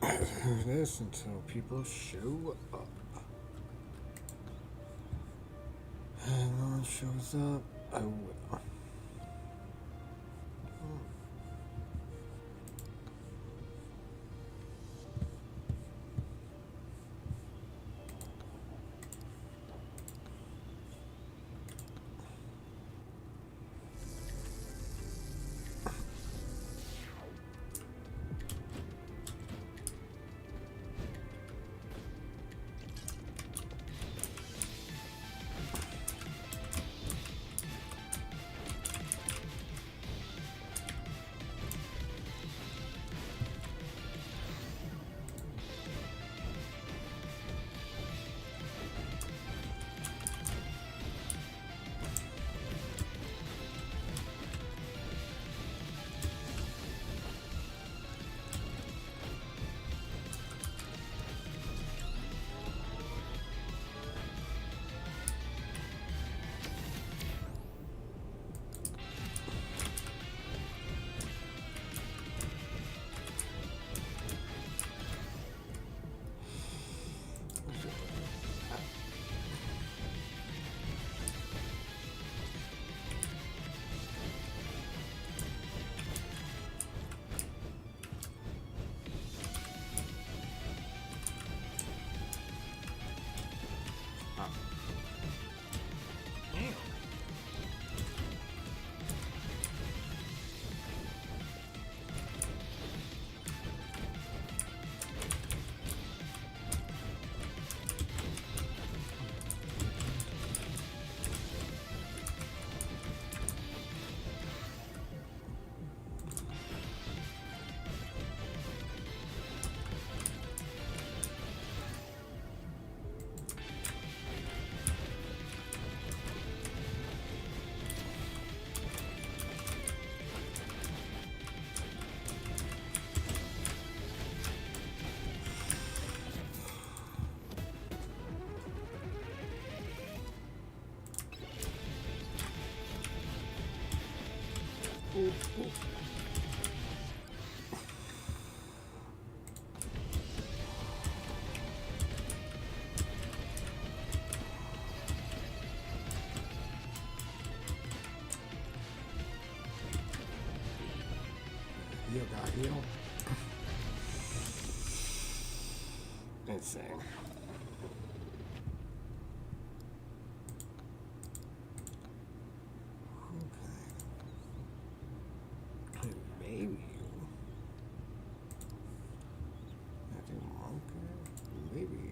this until people show up. And no one shows up, I will. You got heal. Insane. Okay. Maybe you. I think monkey. Maybe you.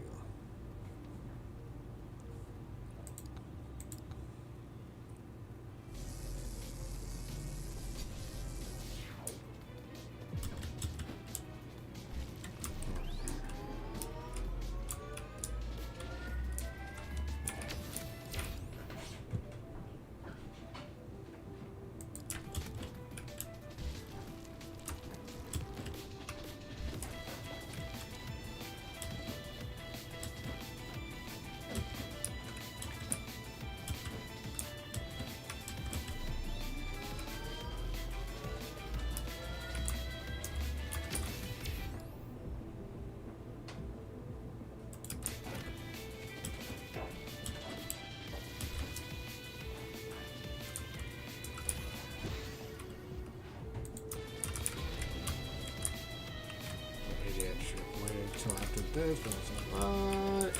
Idiot should wait till after this. I was like, what?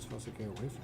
supposed to get away from them?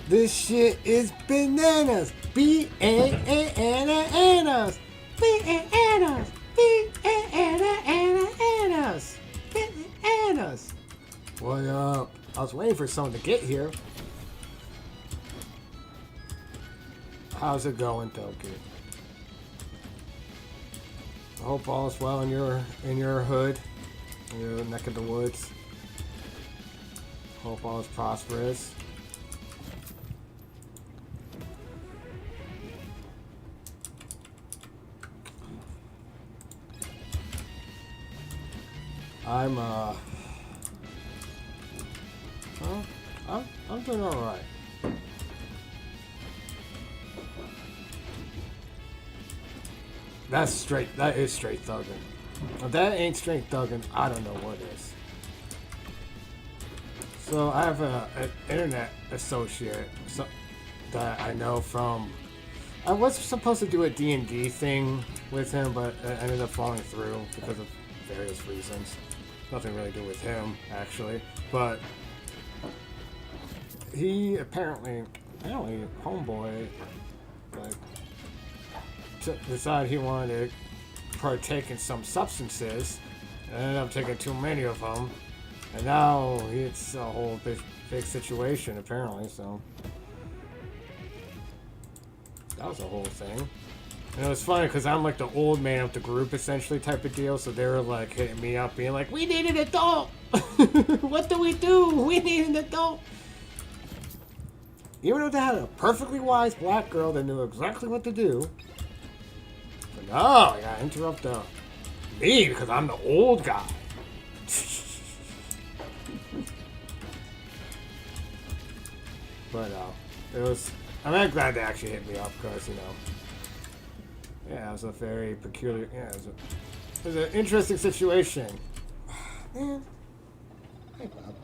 This shit is bananas. B-A-N-A-N-A-N-A-S. B-A-N-A-N-A-N-A-N-A-S. B-A-N-A-N-A-N-A-S. Bananas. What up? I was waiting for someone to get here. How's it going, Toki? I hope all's well in your hood, in your neck of the woods. Hope all is prosperous. I'm doing all right. That's straight. That is straight thugging. If that ain't straight thugging, I don't know what is. So I have an internet associate that I know from. I was supposed to do a D&D thing with him, but I ended up falling through because of various reasons. Nothing really to do with him, actually. But he apparently homeboy, like, decided he wanted to partake in some substances. And ended up taking too many of them. And now it's a whole big situation, apparently, so. That was a whole thing. And it was funny because I'm like the old man of the group, essentially, type of deal. So they were like hitting me up, being like, "We need an adult! What do? We need an adult!" Even though they had a perfectly wise black girl that knew exactly what to do. But no, I gotta interrupt me because I'm the old guy. But it was. I'm glad they actually hit me up because, you know. Yeah, it was a very peculiar. Yeah, it was an interesting situation. Man. Hey, Bob.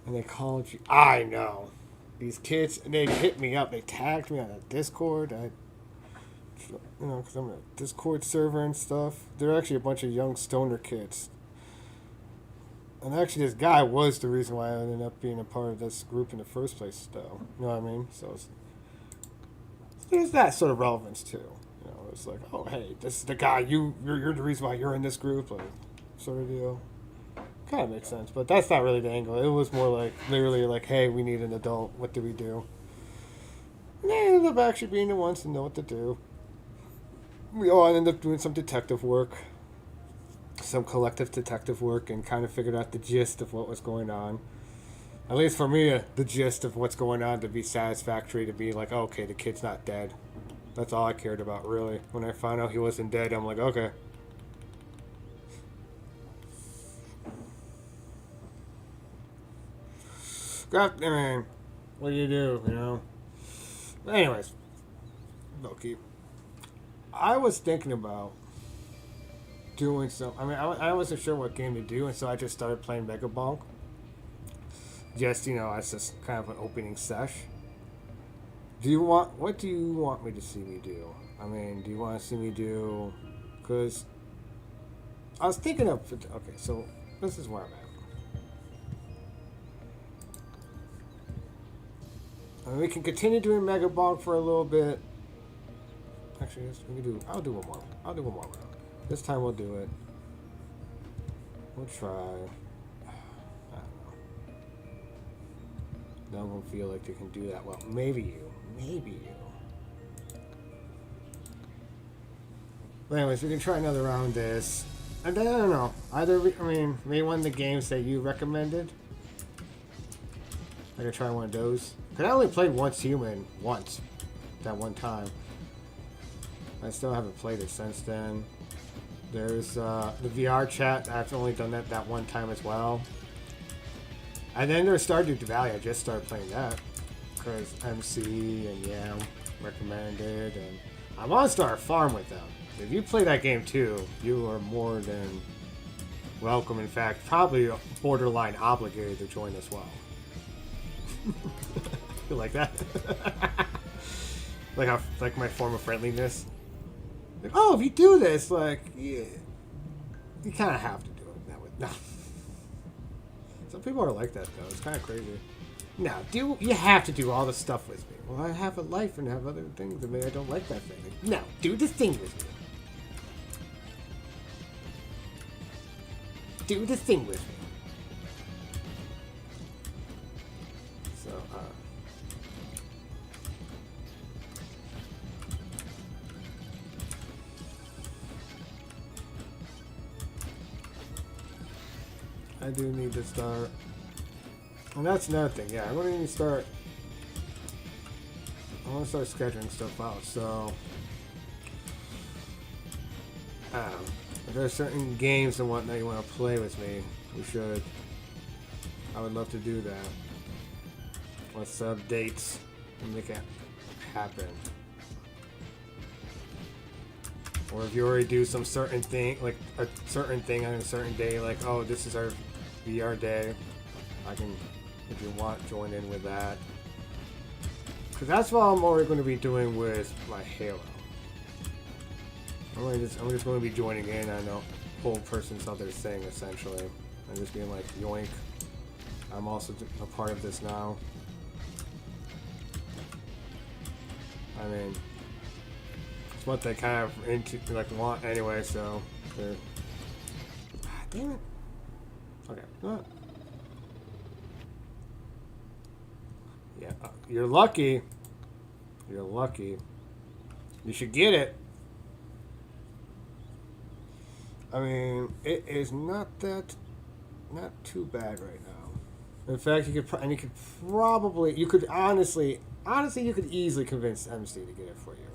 And they called you. I know. These kids, they hit me up. They tagged me on a Discord. Because I'm a Discord server and stuff. They're actually a bunch of young stoner kids. And actually, this guy was the reason why I ended up being a part of this group in the first place, though. You know what I mean? So there's that sort of relevance too. You know, it's like, oh, hey, this is the guy. You're the reason why you're in this group, like, sort of deal. Kind of makes sense, but that's not really the angle. It was more like literally like, hey, we need an adult. What do we do? And they ended up actually being the ones to know what to do. We all ended up doing some detective work, some collective detective work, and kind of figured out the gist of what was going on. At least for me, the gist of what's going on to be satisfactory, to be like, oh, okay, the kid's not dead. That's all I cared about, really. When I found out he wasn't dead, I'm like, okay. God, I mean, what do, you know? But anyways, Loki. I was thinking about doing some. I mean, I wasn't sure what game to do, and so I just started playing Mega Bonk. Just, you know, as just kind of an opening sesh. What do you want me to see me do? I mean, do you want to see me do, because I was thinking of, okay, so this is where I'm at. I mean, we can continue doing Mega Bonk for a little bit. Actually, I'll do one more. I'll do one more round. This time we'll do it. We'll try. I don't know. None of them feel like they can do that well. Maybe you. Maybe you. But anyways, we can try another round of this. And then, I don't know. Maybe one of the games that you recommended. I could try one of those. Because I only played Once Human once. That one time. I still haven't played it since then. There's the VR chat. I've only done that one time as well. And then there's Stardew Valley. I just started playing that. Because MC and Yam recommended. And I'm on Star Farm with them. If you play that game too, you are more than welcome. In fact, probably borderline obligated to join as well. You like that? like my form of friendliness. Like, oh, if you do this, like, yeah, you kind of have to do it that way. No. Some people are like that though. It's kind of crazy. No, you have to do all the stuff with me. Well, I have a life and have other things, and maybe I don't like that thing. Like, no, do the thing with me. Do the thing with me. So, I do need to start. And that's another thing, yeah. I want to start scheduling stuff out, so if there's certain games and whatnot you want to play with me, we should. I would love to do that. Let's set up dates and make it happen. Or if you already do some certain thing, like a certain thing on a certain day, like, oh, this is our VR day, I can, if you want, join in with that. Because that's what I'm already going to be doing with my Halo. I'm just going to be joining in on the whole person's other thing, essentially. I'm just being like, yoink. I'm also a part of this now. I mean, it's what they kind of want anyway, so they're... damn it. Okay. Yeah, you're lucky. You're lucky. You should get it. I mean, it is not too bad right now. In fact, you could honestly, you could easily convince MC to get it for you.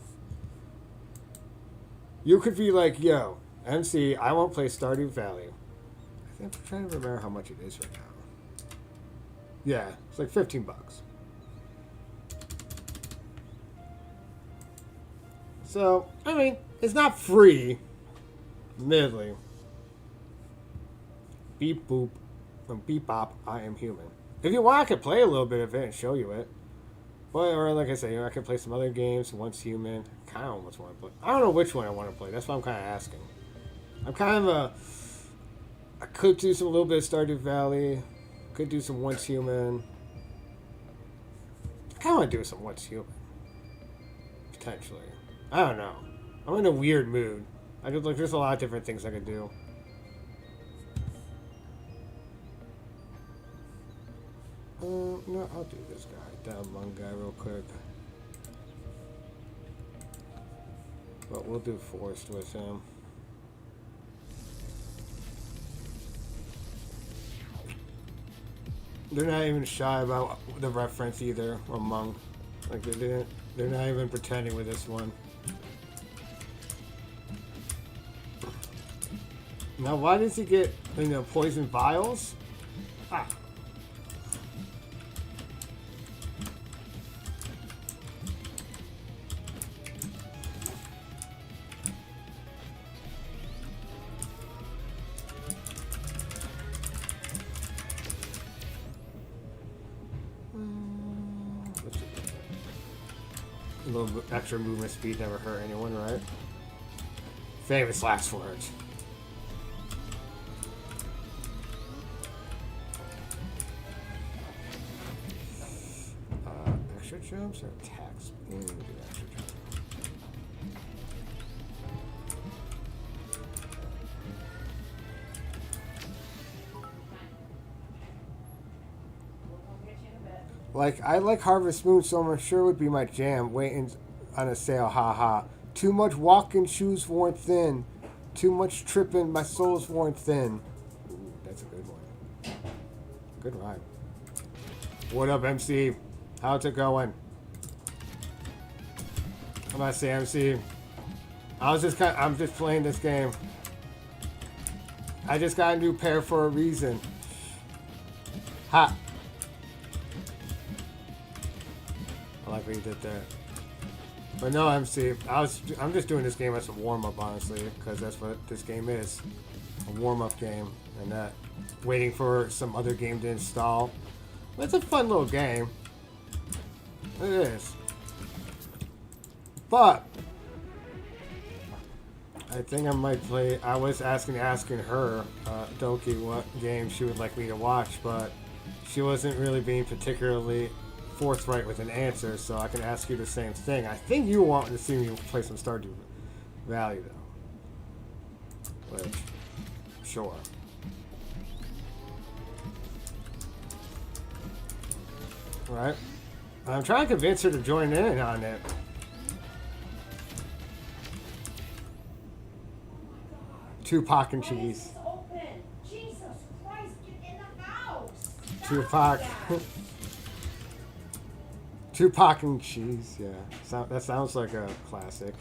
You could be like, yo, MC, I won't play Stardew Valley. I think I'm trying to remember how much it is right now. Yeah, it's like $15. So, I mean, it's not free. Admittedly. Beep boop. From beep bop, I am human. If you want, I could play a little bit of it and show you it. But, or like I say, I can play some other games. Once Human. I kind of almost want to play. I don't know which one I want to play. That's what I'm kind of asking. I'm kind of I could do some a little bit of Stardew Valley. Could do some Once Human. I kind of want to do some Once Human. Potentially. I don't know. I'm in a weird mood. I could like. There's a lot of different things I could do. No, I'll do this guy, that Lung guy, real quick. But we'll do Forest with him. They're not even shy about the reference either, among. Like they're not even pretending with this one. Now, why does he get, poison vials? Ah. A little extra movement speed never hurt anyone, right? Famous last words. Extra jumps or attacks? Do extra jumps. Like, I like Harvest Moon, so I'm sure it would be my jam. Waiting on a sale, haha. Too much walking, shoes worn thin. Too much tripping, my soul's worn thin. Ooh, that's a good one. Good rhyme. What up, MC? How's it going? I'm about to say, MC. I'm just playing this game. I just got a new pair for a reason. Ha! I like what you did there. But no, MC, I'm just doing this game as a warm-up, honestly, because that's what this game is. A warm-up game, and that waiting for some other game to install. It's a fun little game. It is. But I think I might play. I was asking her, Doki, what game she would like me to watch, but she wasn't really being particularly forthright with an answer, so I can ask you the same thing. I think you want to see me play some Stardew Valley, though. Which, sure. Right? I'm trying to convince her to join in on it. Tupac and cheese. Jesus Christ, get in the house. Tupac. Tupac and cheese, yeah. That sounds like a classic.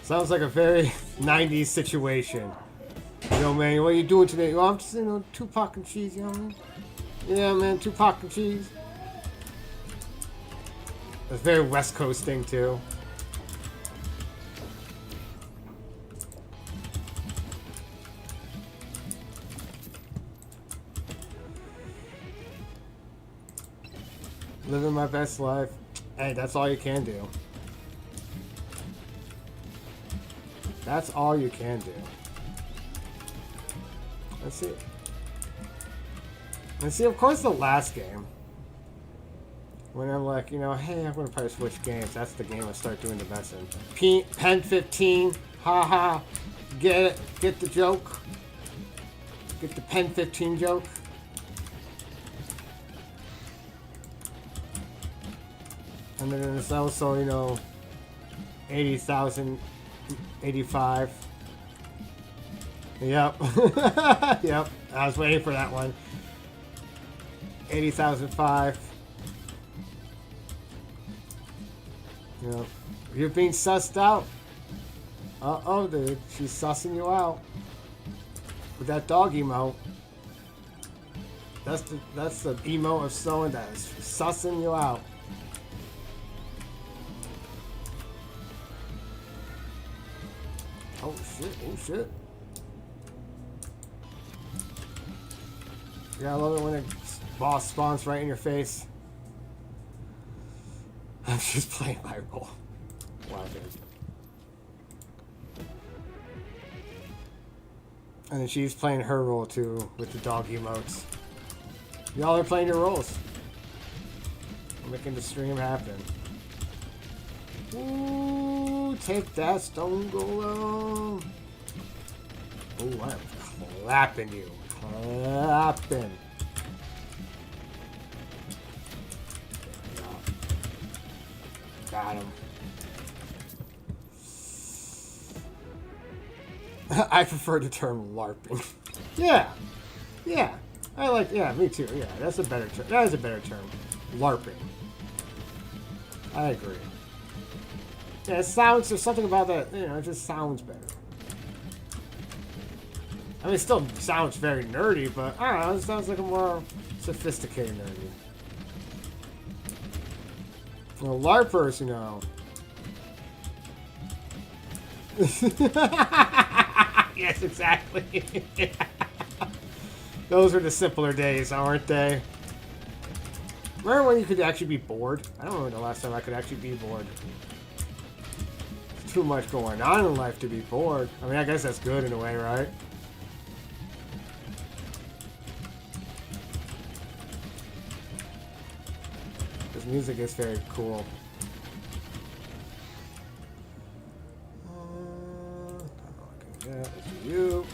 Sounds like a very 90s situation. Yo, man, what are you doing today? Oh, I'm just, Tupac and cheese, you know what I mean? Yeah, man, Tupac and cheese. It's very West Coast thing, too. Living my best life. Hey, that's all you can do. That's all you can do. Let's see. And see, of course, the last game. When I'm like, hey, I'm going to probably switch games. That's the game I start doing the best in. Pen 15. Haha. Get it? Get the joke? Get the Pen 15 joke? And then there's also, 80,000, 85. Yep. Yep. I was waiting for that one. 80,005. Yep. You're being sussed out. Uh-oh, dude. She's sussing you out. With that dog emote. That's the emote of someone that is sussing you out. Oh shit, oh shit. Yeah, I love it when a boss spawns right in your face. I'm just playing my role. Wow, dude. And then she's playing her role too with the dog emotes. Y'all are playing your roles. We're making the stream happen. Ooh, take that, Stone Golem. Ooh, I'm clapping you. Clapping. Got him. I prefer the term LARPing. Yeah. Yeah. I like, yeah, me too. Yeah, that's a better term. That is a better term. LARPing. I agree. Yeah, it sounds, there's something about that, you know, it just sounds better. I mean, it still sounds very nerdy, but I don't know, it sounds like a more sophisticated nerdy. Well, LARPers, you know. Yes, exactly. Those were the simpler days, aren't they? Remember when you could actually be bored? I don't remember the last time I could actually be bored. There's too much going on in life to be bored. I mean, I guess that's good in a way, right? This music is very cool. Yeah, it's you.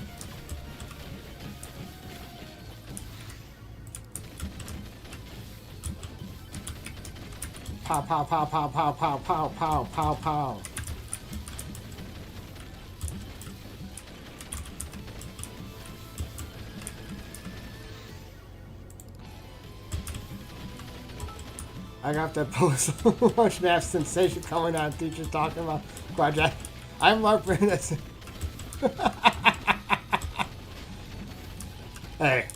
Pow, pow, pow, pow, pow, pow, pow, pow, pow, pow. I got that post-launch map sensation coming on. Teachers talking about project. I'm LARPing this. Hey.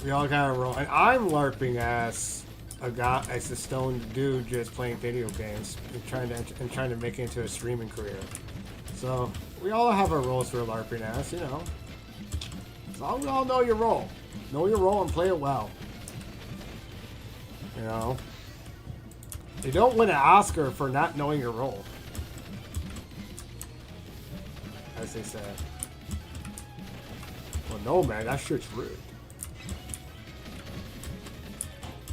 We all gotta roll. And I'm LARPing as a guy, as a stoned dude just playing video games and trying to make it into a streaming career. So we all have our roles for LARPing as, you know. So we all know your role. Know your role and play it well. You know. You don't win an Oscar for not knowing your role. As they said. Well, no, man, that shit's rude.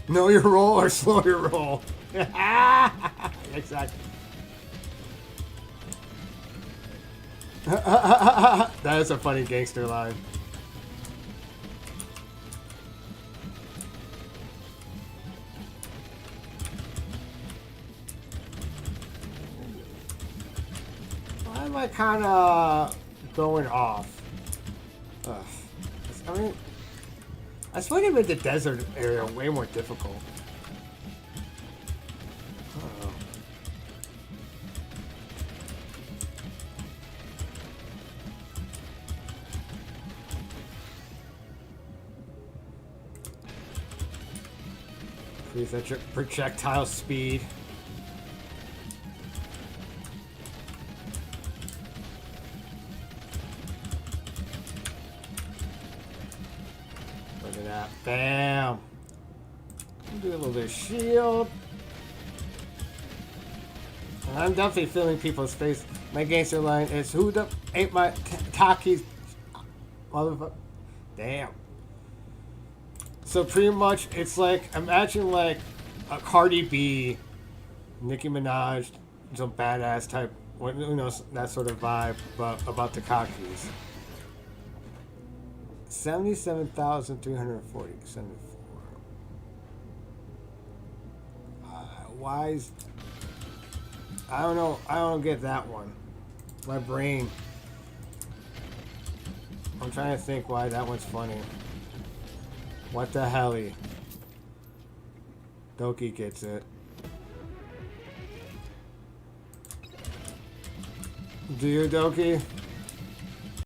Know your role or slow your roll. Exactly. That is a funny gangster line. Why am I kind of going off? Ugh. I mean, I swear they made the desert area way more difficult. I don't know. Increase that your projectile speed. Look at that. Bam. Do a little bit of shield. And I'm definitely feeling people's face. My gangster line is, who the ate my Takis? Motherfucker. Damn. So pretty much, it's like, imagine like a Cardi B, Nicki Minaj, some badass type, you know, that sort of vibe about the Takis. 77,340. 74. Why is... I don't know. I don't get that one. My brain. I'm trying to think why that one's funny. What the helly? Doki gets it. Do you, Doki?